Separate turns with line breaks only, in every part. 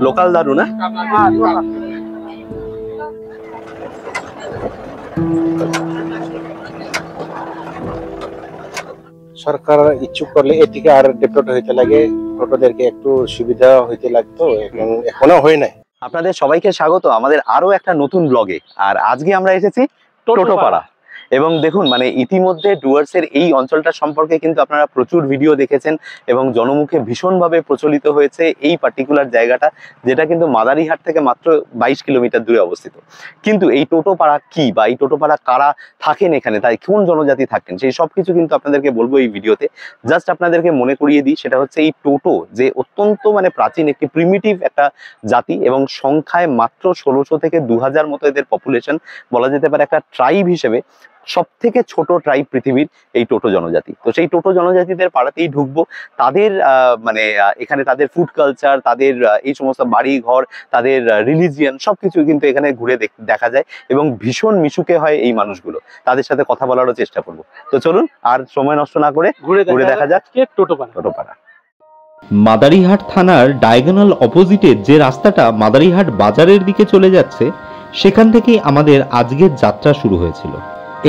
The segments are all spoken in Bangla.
লোকাল দারু না?
সরকার ইচ্ছুক করলে এদিকে আর ডেভেলপ হইতে লাগে, টোটোদেরকে একটু সুবিধা হইতে লাগতো, এখনো হয় নাই।
আপনাদের সবাইকে স্বাগত আমাদের আরো একটা নতুন ব্লগে। আর আজকে আমরা এসেছি টোটোপাড়া। এবং দেখুন মানে ইতিমধ্যে ডুয়ার্সের এই অঞ্চলটা সম্পর্কে কিন্তু আপনারা প্রচুর ভিডিও দেখেছেন এবং জনমুখে ভীষণভাবে প্রচলিত হয়েছে এই পার্টিকুলার জায়গাটা, যেটা কিন্তু মাদারিহাট থেকে মাত্র 22 কিলোমিটার দূরে অবস্থিত। কিন্তু এই টোটোপাড়া কি বা এই টোটোপাড়া কারা থাকেন এখানে, তাই কোন জনজাতি থাকেন, সেই সব কিছু কিন্তু আপনাদেরকে বলবো এই ভিডিওতে। জাস্ট আপনাদেরকে মনে করিয়ে দিই, সেটা হচ্ছে এই টোটো যে অত্যন্ত মানে প্রাচীন একটি প্রিমিটিভ একটা জাতি এবং সংখ্যায় মাত্র 1600 থেকে 2000 মতো এদের পপুলেশন, বলা যেতে পারে একটা ট্রাইব হিসেবে সব থেকে ছোট ট্রাইব পৃথিবীর এই টোটো জনজাতি। তো সেই টোটো জনজাতিদের পাড়াতেই ঢুকবো। তাদের এখানে তাদের ফুড কালচার, তাদের এই সমস্ত বাড়ি ঘর, তাদের রিলিজিয়ান সবকিছু কিন্তু এখানে ঘুরে দেখা যায় এবং ভীষণ মিশুকে হয় এই মানুষগুলো। তাদের সাথে কথা বলারও চেষ্টা করব। তো চলুন আর সময় নষ্ট না করে ঘুরে দেখা যাক টোটোপাড়া।
মাদারিহাট থানার ডায়াগোনাল অপোজিটে যে রাস্তাটা মাদারিহাট বাজারের দিকে চলে যাচ্ছে, সেখান থেকেই আমাদের আজকের যাত্রা শুরু হয়েছিল।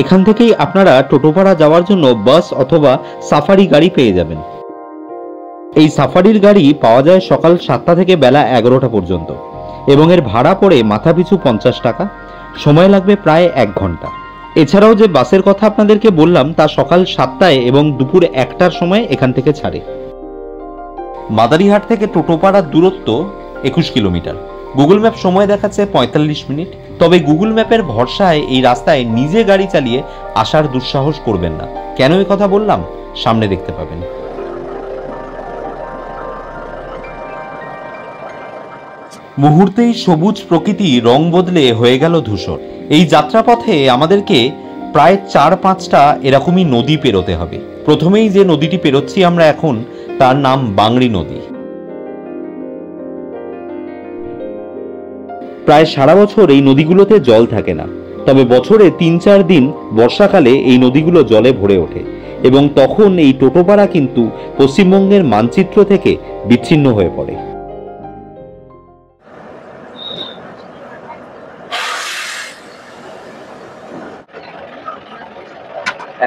এখান থেকেই আপনারা টোটোপাড়া যাওয়ার জন্য বাস অথবা সাফারি গাড়ি পেয়ে যাবেন। এই সাফারির গাড়ি পাওয়া যায় সকাল 7টা থেকে বেলা 11টা পর্যন্ত এবং এর ভাড়া পড়ে মাথাপিছু 50 টাকা। সময় লাগবে প্রায় 1 ঘন্টা। এছাড়াও যে বাসের কথা আপনাদেরকে বললাম তা সকাল 7টায় এবং দুপুর 1টার সময় এখান থেকে ছাড়ে। মাদারিহাট থেকে টোটোপাড়ার দূরত্ব 21 কিলোমিটার। গুগল ম্যাপ সময় দেখাচ্ছে 45 মিনিট। তবে গুগল ম্যাপের ভরসায় এই রাস্তায় নিজে গাড়ি চালিয়ে আসার দুঃসাহস করবেন না। কেন এই কথা বললাম সামনে দেখতে পাবেন। মুহূর্তেই সবুজ প্রকৃতি রং বদলে হয়ে গেল ধূসর। এই যাত্রাপথে আমাদেরকে প্রায় 4-5টা এরকমই নদী পেরোতে হবে। প্রথমেই যে নদীটি পেরোচ্ছি আমরা এখন, তার নাম বাংড়ি নদী। প্রায় সারা বছর এই নদীগুলোতে জল থাকে না, তবে বছরে 3-4 দিন বর্ষাকালে এই নদীগুলো জলে ভরে ওঠে এবং তখন এই টোটোপাড়া কিন্তু পশ্চিমবঙ্গের মানচিত্র থেকে বিচ্ছিন্ন হয়ে পড়ে।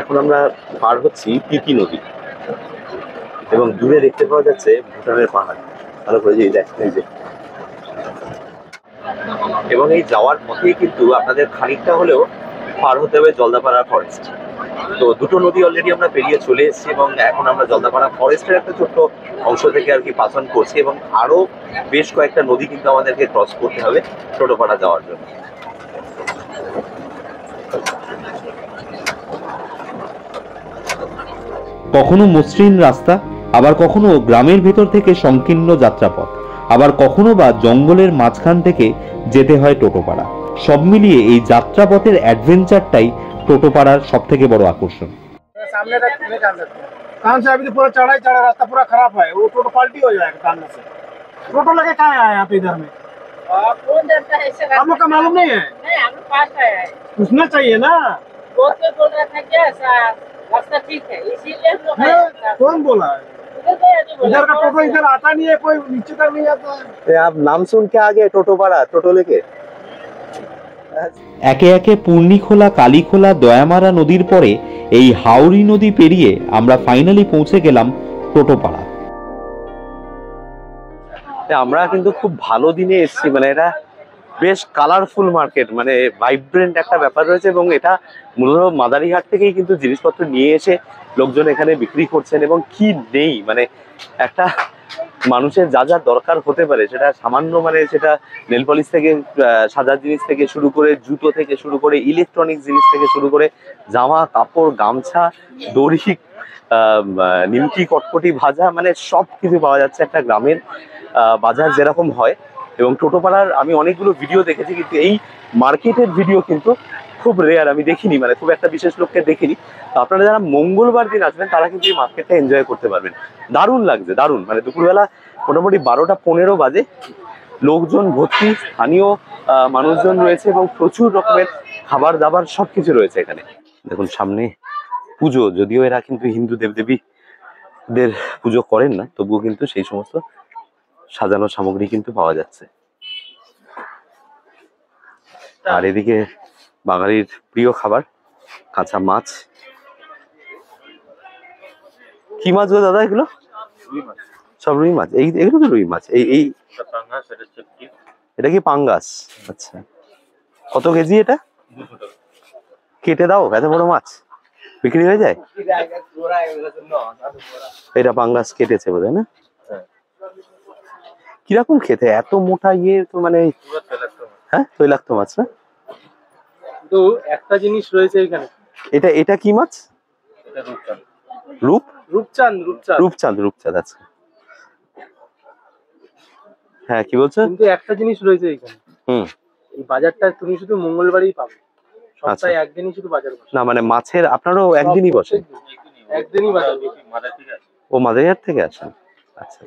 এখন আমরা পার হচ্ছি পিপি নদী এবং দূরে দেখতে পাওয়া যাচ্ছে ভুটানের পাহাড়। ভালো করে যে দেখেন যে, এবং এই যাওয়ার পথেই কিন্তু আপনাদের খানিকটা হলেও পার হতে হবে জলদাপাড়া ফরেস্ট। তো দুটো নদী অলরেডি আমরা পেরিয়ে চলে এসেছি এবং এখন আমরা জলদাপাড়া ফরেস্টের একটা ছোট্ট অংশ থেকে আর কি পাস অন করছি এবং আরো বেশ কয়েকটা নদী কিন্তু আমাদেরকে ক্রস করতে হবে টোটোপাড়া যাওয়ার জন্য।
কখনো মসৃণ রাস্তা, আবার কখনো গ্রামের ভেতর থেকে সংকীর্ণ যাত্রাপথ, আবার কখনো বা জঙ্গলের মাঝখান থেকে যেতে হয় টোটোপাড়া। সব মিলিয়ে এই যাত্রাপথের অ্যাডভেঞ্চারটাই টোটোপাড়ার সব থেকে বড় আকর্ষণ।
अभी तो पूरा चढ़ा ही चढ़ा, रास्ता पूरा खराब है, वो टोटो पलटी हो जाएगा सामने से। टोटो लेके कहाँ आए आप इधर में?
कौन जानता है?
आप लोग का मालूम नहीं है?
नहीं, हम लोग पास आए हैं।
पूछना चाहिए ना।
दोस्त ने बोल रहा था क्या रास्ता ठीक है, इसीलिए हम लोग आए हैं।
कौन बोला है? इधर का टोटो इधर आता नहीं है, कोई नीचे तक नहीं आता है।
आप नाम सुन के आ गए টোটোপাড়া, টোটো लेके?
একে একে পূর্ণিখোলা, কালীখোলা, দয়ামারা নদীর পরে এই হাওড়ি নদী পেরিয়ে আমরা ফাইনালি পৌঁছে গেলাম টোটোপাড়া।
আমরা কিন্তু খুব ভালো দিনে এসেছি, মানে এটা বেশ কালারফুল মার্কেট, মানে ভাইব্রেন্ট একটা ব্যাপার রয়েছে এবং এটা মূলত মাদারিহাট থেকেই কিন্তু জিনিসপত্র নিয়ে এসে লোকজন এখানে বিক্রি করছেন এবং কি নেই মানে একটা মানুষের যা যা দরকার হতে পারে সেটা সামান্য, মানে সেটা নেল পলিশ থেকে সাজার জিনিস থেকে শুরু করে, জুতো থেকে শুরু করে, ইলেকট্রনিক্স জিনিস থেকে শুরু করে, জামা কাপড়, গামছা, দড়ি, নিমকি, কটকটি ভাজা, মানে সব কিছু পাওয়া যাচ্ছে একটা গ্রামের বাজার যেরকম হয়। এবং টোটোপাড়ার আমি অনেকগুলো ভিডিও দেখেছি, কিন্তু এই মার্কেটের ভিডিও কিন্তু খুব রেয়ার আমি দেখিনি, মানে খুব একটা বিশেষ লোককে দেখিনি। তো আপনারা যারা মঙ্গলবার দিন আসবেন তারা কিন্তু এই মার্কেটটা এনজয় করতে পারবেন। দারুণ লাগছে, দারুণ, মানে দুপুরবেলা মোটামুটি 12টা 15 বাজে, লোকজন ভর্তি, স্থানীয় মানুষজন রয়েছে এবং প্রচুর রকমের খাবার দাবার সবকিছু রয়েছে এখানে। দেখুন সামনে পুজো, যদিও এরা কিন্তু হিন্দু দেবদেবীদের পুজো করেন না, তবুও কিন্তু সেই সমস্ত সাজানো সামগ্রী কিন্তু পাওয়া যাচ্ছে। আর এদিকে বাঙালির প্রিয় খাবার কাঁচা মাছ। কি মাছ গো দাদা এগুলো? সব রুই মাছ। এগুলো তো রুই মাছ। এই এটা কি পাঙ্গাস? আচ্ছা, কত কেজি এটা? কেটে দাও, এত বড় মাছ বিক্রি হয়ে যায়? এটা পাঙ্গাস কেটেছে বোধহয়, না? কিরকম খেতে এত মোটা ইয়ে? তো মানে হ্যাঁ, তৈলাক্ত মাছ না?
তো একটা জিনিস রয়েছে এখানে,
এটা কি মাছ?
রূপচাঁদ।
রূপচাঁদ। আচ্ছা, হ্যাঁ, কি বলছো?
কিন্তু একটা জিনিস রয়েছে এখানে, এই বাজারটা তুমি শুধু মঙ্গলবারই পাবে, সপ্তাহে একদিনই শুধু বাজার বসে।
না মানে মাছের আপনারও একদিনই বসে?
একদিনই বাজার।
ও মাদারিহাট থেকে আসেন? আচ্ছা,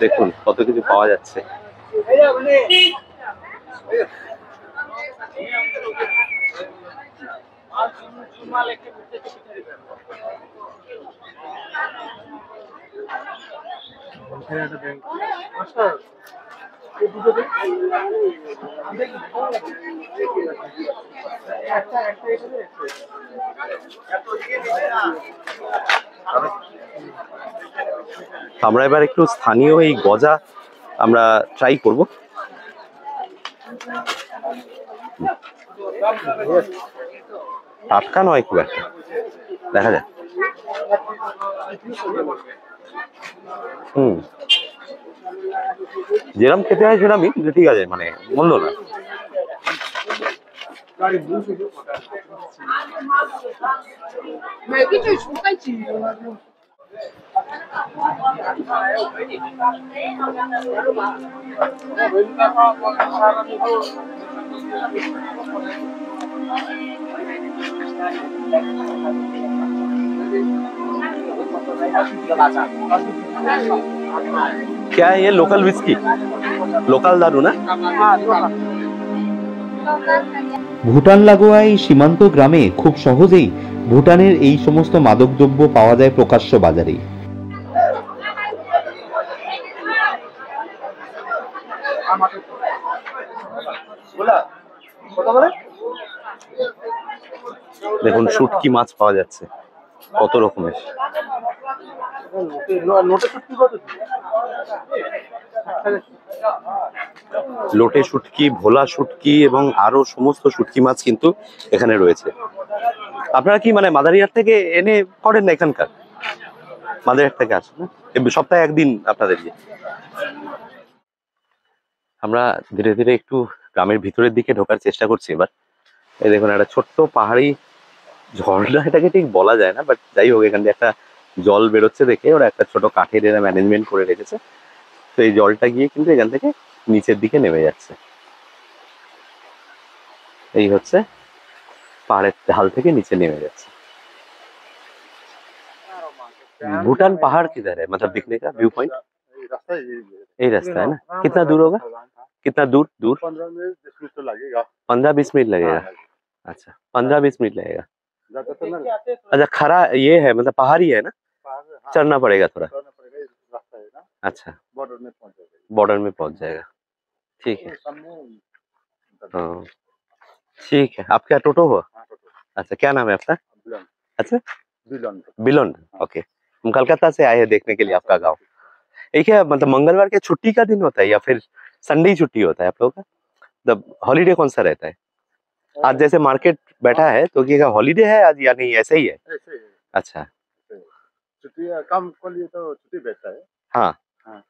দেখুন কত কিছু পাওয়া যাচ্ছে। আমরা এবার একটু স্থানীয় এই গজা আমরা ট্রাই করব। টাটকা নয় খুব একটা, দেখা যায়। যেরকম খেতে হয় সেরকমই, কিন্তু ঠিক আছে, মানে মন্দ না। क्या है ये? लोकल विस्की, लोकल दारू ना?
ভুটান লাগোয়া এই সীমান্ত গ্রামে খুব সহজেই ভুটানের এই সমস্ত মাদকদ্রব্য পাওয়া যায় প্রকাশ্য বাজারেই।
দেখুন শুটকি মাছ পাওয়া যাচ্ছে কত রকমের। লোটে শুটকি, ভোলা শুটকি এবং আরো সমস্ত শুটকি মাছ কিন্তু এখানে রয়েছে। আপনারা কি মানে মাদারিহাট থেকে এনে করেন না এখানকার? মাদারিহাট থেকে আসেন না? সপ্তাহে একদিন আপনাদের ইয়ে। আমরা ধীরে ধীরে একটু গ্রামের ভিতরের দিকে ঢোকার চেষ্টা করছি এবার। এই দেখুন একটা ছোট্ট পাহাড়ি ঝর্ণা, এটাকে ঠিক বলা যায় না, বাট যাই হোক এখান দিয়ে একটা জল বেরোচ্ছে দেখে ওরা একটা ছোট কাঠের এরা ম্যানেজমেন্ট করে রেখেছে। তো এই জলটা গিয়ে কিন্তু এখান থেকে নিচের দিকে নেমে যাচ্ছে। এই হচ্ছে পাহাড়ের ঢাল থেকে নিচে নেমে যাচ্ছে। भूटान पहाड़ किधर है, मतलब दिखने का व्यू पॉइंट? यही रास्ता है ना? कितना दूर होगा? कितना दूर? 15-20 मिनट लगेगा। अच्छा, 15-20 मिनट लगेगा। अच्छा, खरा ये है, मतलब पहाड़ी है ना? चढ़ना पड़ेगा थोड़ा। अच्छा, बॉर्डर में पहुंच जाएगा। ठीक है, हाँ ठीक है। आप क्या टोटो हो? अच्छा, क्या नाम है आपका? अच्छा, बिलोन। ओके, हम कलकत्ता से आए हैं देखने के लिए आपका गांव। ये क्या मतलब मंगलवार के छुट्टी का दिन होता है या फिर संडे ही छुट्टी होता है आप लोगों का? मतलब हॉलीडे कौन सा रहता है? आज जैसे मार्केट बैठा है तो क्या हॉलीडे है आज या नहीं, ऐसे ही है? अच्छा,
छुट्टी काम के लिए तो छुट्टी बैठता है।
हाँ
हाँ,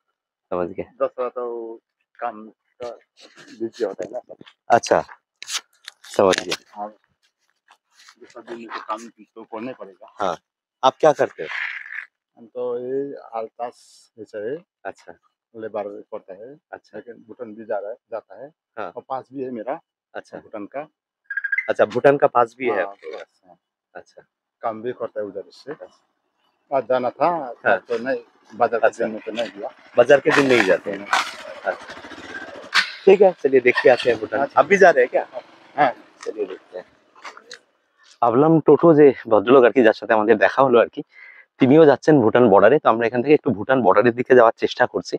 समझ गए।
दसरा तो काम का बिजी होता है ना।
अच्छा, समझ गए।
हाँ, दूसरा दिन में तो काम तो करना ही पड़ेगा।
हाँ, आप क्या करते हो?
हम तो ये आलतास जैसे है,
अच्छा
लेबर करता है।
अच्छा
लेकिन भूटान भी जाता है।
हाँ।
और पास भी है मेरा
अच्छा
भूटान का।
अच्छा, भूटान का पास भी है
हाँ,
आपके पास?
हाँ,
अच्छा,
काम भी करता है उधर से। आज जाना था
हाँ।
तो नहीं, बाजार के
अच्छा।
दिन में तो नहीं गया।
बाजार के दिन नहीं जाते हैं? अच्छा, ठीक है, चलिए देख के आते हैं भूटान। आप भी जा रहे हैं क्या?
हाँ,
চলিয়ে দেখতে ভাবলাম টোটো যে ভদ্রলোক আর কি যার সাথে আমাদের দেখা হলো আর কি, তিনিও যাচ্ছেন ভুটান বর্ডারে। তো আমরা এখান থেকে একটু ভুটান বর্ডারের দিকে যাওয়ার চেষ্টা করছি।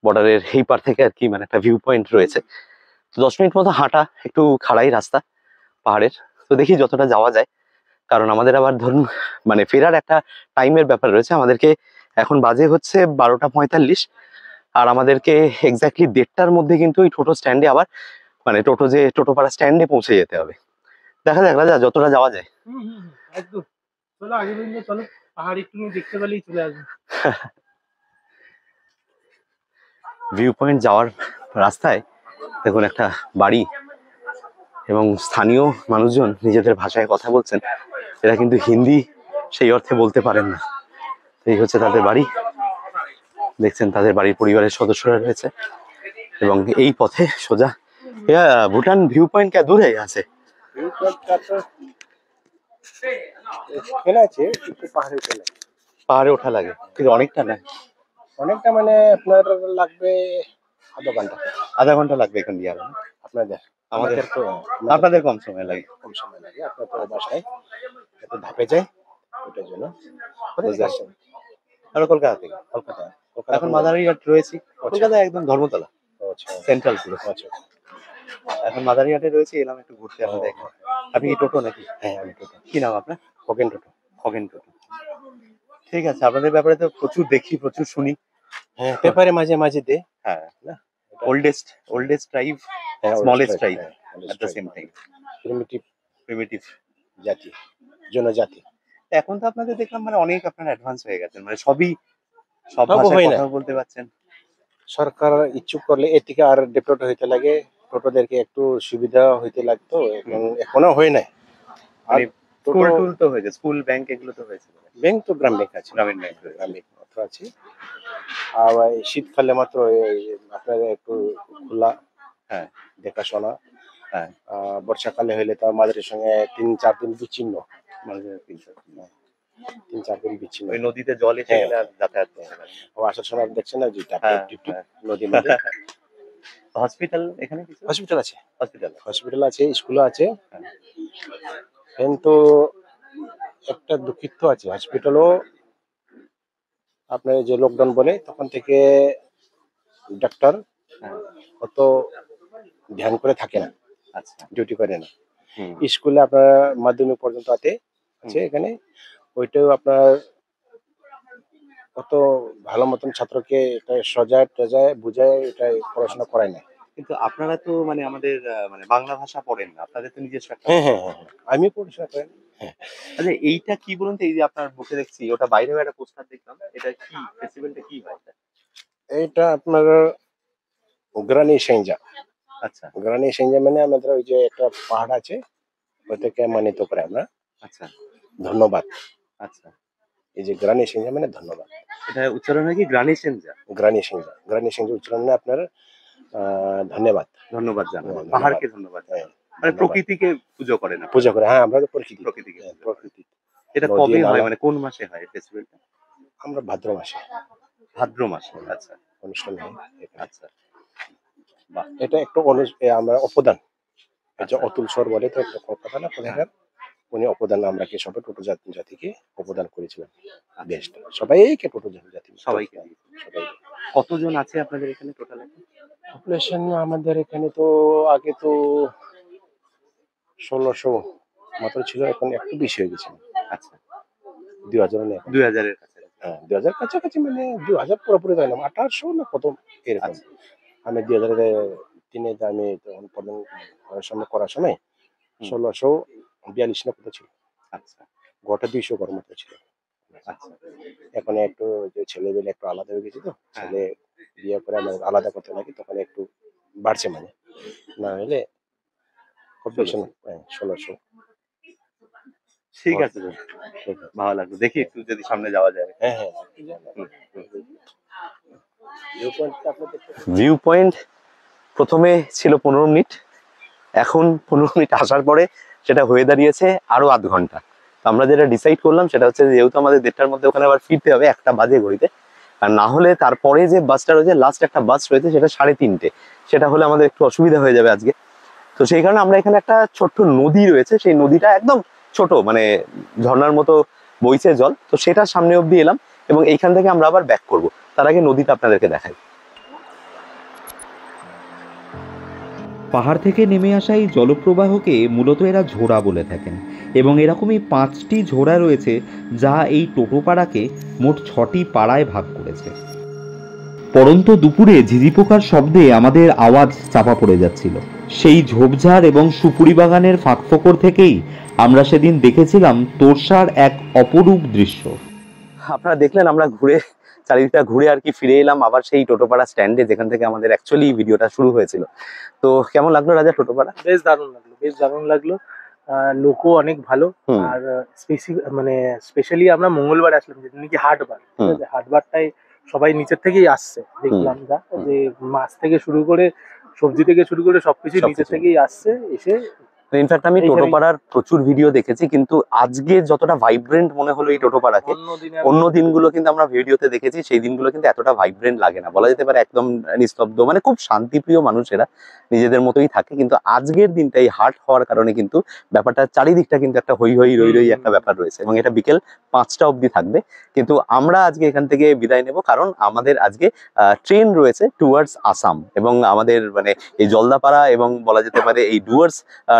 বর্ডারের এই পার থেকে আর কি মানে একটা ভিউ পয়েন্ট রয়েছে। তো 10 মিনিট মতো হাঁটা, একটু খাড়াই রাস্তা পাহাড়ের। তো দেখি যতটা যাওয়া যায়, কারণ আমাদের আবার ধরুন মানে ফেরার একটা টাইমের ব্যাপার রয়েছে। আমাদেরকে এখন বাজে হচ্ছে 12:45, আর আমাদেরকে এক্স্যাক্টলি 1:30টার মধ্যে কিন্তু ওই টোটো স্ট্যান্ডে আবার মানে টোটোপাড়া স্ট্যান্ডে পৌঁছে যেতে হবে। দেখা যাক রাজা যতটা যাওয়া যায়।
একদম চলো আগে পর্যন্ত চলো, পাহাড় একটু দেখতে পেলেই চলে আসবে।
ভিউ পয়েন্ট যাওয়ার রাস্তায় দেখুন একটা বাড়ি, এবং স্থানীয় মানুষজন নিজেদের ভাষায় কথা বলছেন। এরা কিন্তু হিন্দি সেই অর্থে বলতে পারেন না। এই হচ্ছে তাদের বাড়ি, দেখছেন তাদের বাড়ির পরিবারের সদস্যরা রয়েছে। এবং এই পথে সোজা ভুটান ভিউ পয়েন্ট কে দূরে আছে,
আছে একটু
পাহাড়ে ওঠা লাগে কিন্তু অনেকটা না,
অনেকটা মানে আপনার লাগবে
আধা ঘন্টা লাগবে এখান দিয়ে।
আপনাদের
আমাদের
তো
আপনাদের কম সময় লাগে।
কম সময় লাগে, আপনার তো বাসায় একটু ধাপে যায় ওটার জন্য।
বুঝতে পারছেন? আর কলকাতা থেকে,
কলকাতা
এখন মাদারিহাট রয়েছি। কলকাতায় একদম ধর্মতলা
আচ্ছা
সেন্ট্রাল পুরো।
আচ্ছা
এখন মাদারিহাটে রয়েছে, এলাম একটু ঘুরতে আপনাদের এখানে। আপনি কি টোটো নাকি?
হ্যাঁ আমি টোটো।
কি নাম আপনার?
খগেন টোটো।
খগেন টোটো। ঠিক আছে, আপনাদের ব্যাপারে তো প্রচুর দেখি, প্রচুর শুনি।
হ্যাঁ পেপারে মাঝে মাঝে দে।
হ্যাঁ, oldest tribe, smallest tribe at the same time, primitive
জাতি, জনজাতি।
এখন তো আপনাদের দেখলাম মানে অনেক আপনারা অ্যাডভান্স হয়ে গেছেন, মানে সব
সব
ভাষায়
হয় না।
কথা বলতে পারছেন।
সরকার ইচ্ছুক করলে এর থেকে আর ডেভেলপ হইতে লাগে, টোটোদেরকে একটু সুবিধা হইতে লাগতো, এখনো হয় নাই। আর
স্কুল টুল তো হয়েছে, স্কুল ব্যাংক এগুলো তো হয়েছে।
ব্যাংক তো গ্রাম ব্যাংক আছে,
গ্রামীণ ব্যাংক
গ্রামীণ মাত্র আছে। আর এই শীতকালে মাত্র আপনার একটু খোলা,
হ্যাঁ
দেখাশোনা।
হ্যাঁ,
বর্ষাকালে হইলে তো আমাদের সঙ্গে 3-4 দিন বিচ্ছিন্ন,
মানে
3-4 দিন বিচ্ছিন্ন।
ওই নদীতে জল এসে গেলে আর যাতায়াত করতে পারে না।
ও আসার সময় দেখছেন না যে
হ্যাঁ,
নদীর মধ্যে।
হসপিটাল এখানে কিছু?
হসপিটাল আছে,
হসপিটাল
আছে, স্কুল আছে, কিন্তু একটা দুঃখিত আছে, হসপিটালও আপনার যে লকডাউন বলে তখন থেকে ডাক্তার অত ধ্যান করে থাকে না,
আচ্ছা
ডিউটি করে না। স্কুলে আপনার মাধ্যমিক পর্যন্ত আছে এখানে, ওইটাও আপনার অত ভালো মতন ছাত্রকে এটা সজায় বুঝায় এটা পড়াশোনা করায় না।
কিন্তু আপনারা তো মানে আমাদের মানে বাংলা ভাষা পড়েন না, আপনাদের তো নিজস্ব একটা।
হ্যাঁ আমি পড়াশোনা করেন।
আচ্ছা এইটা কি বলুন তো, এই যে আপনার বুকে দেখছি ওটা বাইরেও একটা পোস্টার দেখলাম, এটা কি ফেস্টিভ্যালটা কি হয়?
এইটা আপনার গ্রানি সেঞ্জা।
আচ্ছা
গ্রানি সেঞ্জা মানে আমাদের ওই যে একটা পাহাড় আছে, ওটাকে মানিত করে আমরা।
আচ্ছা
ধন্যবাদ।
আচ্ছা,
এই যে গ্রানি সেঞ্জা মানে ধন্যবাদ।
এটা উচ্চারণ হয় কি গ্রানি সেঞ্জা?
গ্রানি সেঞ্জা উচ্চারণ মানে আপনার ধন্যবাদ
জানাবো,
ধন্যবাদ।
পাহাড়কে ধন্যবাদ। মানে প্রকৃতিকে পুজো করেন আপনারা?
পূজা করে, হ্যাঁ আমরা তো
প্রকৃতিকে।
প্রকৃতি।
এটা
নদী,
কবে হয়,
নালা।
মানে কোন মাসে হয় ফেস্টিভ্যালটা?
আমরা ভাদ্র মাসে
আচ্ছা
অনুষ্ঠান হয়।
আচ্ছা, বাহ,
এটা একটু আমরা অবদান, এই যে
আচ্ছা।
অতুল স্বর বলে তো একটা কথা না, কোথাকার উনি অবদান আমরা কি সবাই টোটো জাতিকে অবদান করেছিলেন দেশটা, সবাইকে টোটো জাতি
সবাইকে।
সবাই।
কতজন আছে আপনাদের এখানে টোটাল?
পপুলেশন আমাদের এখানে তো আগে তো 1600 মাত্র ছিল, এখন একটু বেশি হয়ে গেছে।
আচ্ছা
2000 নেই,
2000-এর কাছে।
হ্যাঁ 2000 কাছাকাছি, মানে 2000 পুরোপুরি হয় না, 1800 না কত এরকম। আমি 2003-এ আমি তখন প্রধান করার সময় 1642 না কত ছিল।
আচ্ছা
গোটা 200 ঘর মতো ছিল।
আচ্ছা,
এখন একটু যে ছেলেবেলে একটু আলাদা হয়ে গেছে, তো ছেলে বিয়ে করে আমার আলাদা করতে লাগে, তখন একটু বাড়ছে, মানে না হলে পপুলেশন 1600।
ঠিক আছে, ভালো লাগলো, দেখি একটু যদি সামনে যাওয়া যায়।
হ্যাঁ
ভিউ পয়েন্ট প্রথমে ছিল 15 মিনিট, এখন 15 মিনিট আসার পরে সেটা হয়ে দাঁড়িয়েছে আরো আধ ঘন্টা। আমরা যেটা ডিসাইড করলাম সেটা হচ্ছে, যেহেতু আমাদের 1:30টার মধ্যে ওখানে আবার ফিরতে হবে, 1টা বাজে ঘড়িতে, আর না হলে তারপরে যে বাসটা রয়েছে, লাস্ট একটা বাস রয়েছে সেটা 3:30, সেটা হলে আমাদের একটু অসুবিধা হয়ে যাবে আজকে। তো সেই কারণে আমরা এখানে একটা ছোট্ট নদী রয়েছে, সেই নদীটা একদম ছোট, মানে ঝর্ণার মতো বইছে জল, তো সেটার সামনে অব্দি এলাম এবং এইখান থেকে আমরা আবার ব্যাক করব। তার আগে নদীটা আপনাদেরকে দেখাই।
পাহাড় থেকে নেমে আসা এই জলপ্রবাহকে মূলত এরা ঝোড়া বলে থাকেন এবং এরকমই 5টি ঝোড়া রয়েছে যা এই টোটোপাড়াকে মোট 6টি পাড়ায় ভাগ করেছে। পরন্ত দুপুরে ঝিঝি পোকার শব্দে আমাদের আওয়াজ চাপা পড়ে যাচ্ছিল। সেই ঝোপঝাড় এবং সুপুরি বাগানের ফাঁকফোকর থেকেই আমরা সেদিন দেখেছিলাম তোরসার এক অপরূপ দৃশ্য।
আপনারা দেখলেন আমরা চারিদিকটা ঘুরে আর কি ফিরে এলাম আবার সেই টোটোপাড়া স্ট্যান্ডে, যেখান থেকে আমাদের অ্যাকচুয়ালি ভিডিওটা শুরু হয়েছিল। তো কেমন লাগলো রাজা টোটোপাড়া?
বেশ দারুণ লাগলো। লোকও অনেক ভালো। আর স্পেশালি আমরা মঙ্গলবার আসলাম, যেটা নাকি হাটবার। ঠিক আছে, হাটবারটাই সবাই নিচের থেকেই আসছে, দেখলাম যা যে মাছ থেকে শুরু করে সবজি থেকে শুরু করে সবকিছু নিচের থেকেই আসছে এসে।
ইনফ্যাক্ট আমি টোটোপাড়ার প্রচুর ভিডিও দেখেছি, কিন্তু আজকে যতটা ভাইব্রেন্ট মনে হলো এই টোটোপাড়াকে, অন্য দিনগুলো কিন্তু আমরা ভিডিওতে দেখেছি, সেই দিনগুলো কিন্তু এতটা ভাইব্রেন্ট লাগে না, বলা যেতে পারে একদম নিস্তব্ধ, মানে খুব শান্তিপ্রিয় মানুষেরা নিজেদের মতোই থাকে। কিন্তু আজকের দিনটা এই হাট হওয়ার কারণে কিন্তু ব্যাপারটা চারিদিকটা কিন্তু একটা হই হই রই রই একটা ব্যাপার রয়েছে, এবং এটা বিকেল 5টা অবধি থাকবে। কিন্তু আমরা আজকে এখান থেকে বিদায় নেব, কারণ আমাদের আজকে ট্রেন রয়েছে টুয়ার্ডস আসাম, এবং আমাদের মানে এই জলদাপাড়া এবং বলা যেতে পারে এই ডুয়ার্স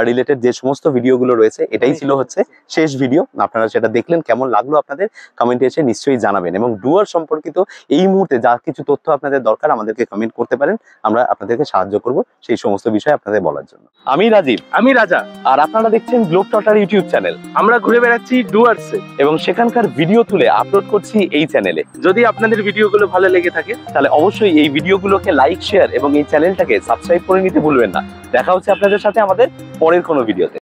রিলেটেড যে সমস্ত ভিডিওগুলো রয়েছে, এটাই ছিল হচ্ছে শেষ ভিডিও। আপনারা সেটা দেখলেন, কেমন লাগলো আপনাদের কমেন্টে এসে নিশ্চয়ই জানাবেন, এবং ডুয়ার সম্পর্কিত এই মুহূর্তে যা কিছু তথ্য আপনাদের দরকার আমাদেরকে কমেন্ট করতে পারেন, আমরা আপনাদেরকে সাহায্য করব সেই সমস্ত বিষয় আপনাদের বলার জন্য। আমি রাজীব,
আমি রাজা,
আর আপনারা দেখছেন গ্লোব টটার ইউটিউব চ্যানেল।
আমরা ঘুরে বেড়াচ্ছি ডুয়ার্সে
এবং সেখানকার ভিডিও তুলে আপলোড করছি এই চ্যানেলে।
যদি আপনাদের ভিডিওগুলো ভালো লেগে থাকে
তাহলে অবশ্যই এই ভিডিওগুলোকে লাইক, শেয়ার এবং এই চ্যানেলটাকে সাবস্ক্রাইব করে নিতে ভুলবেন না। দেখা হচ্ছে আপনাদের সাথে আমাদের পরের কোনো ভিডিওতে।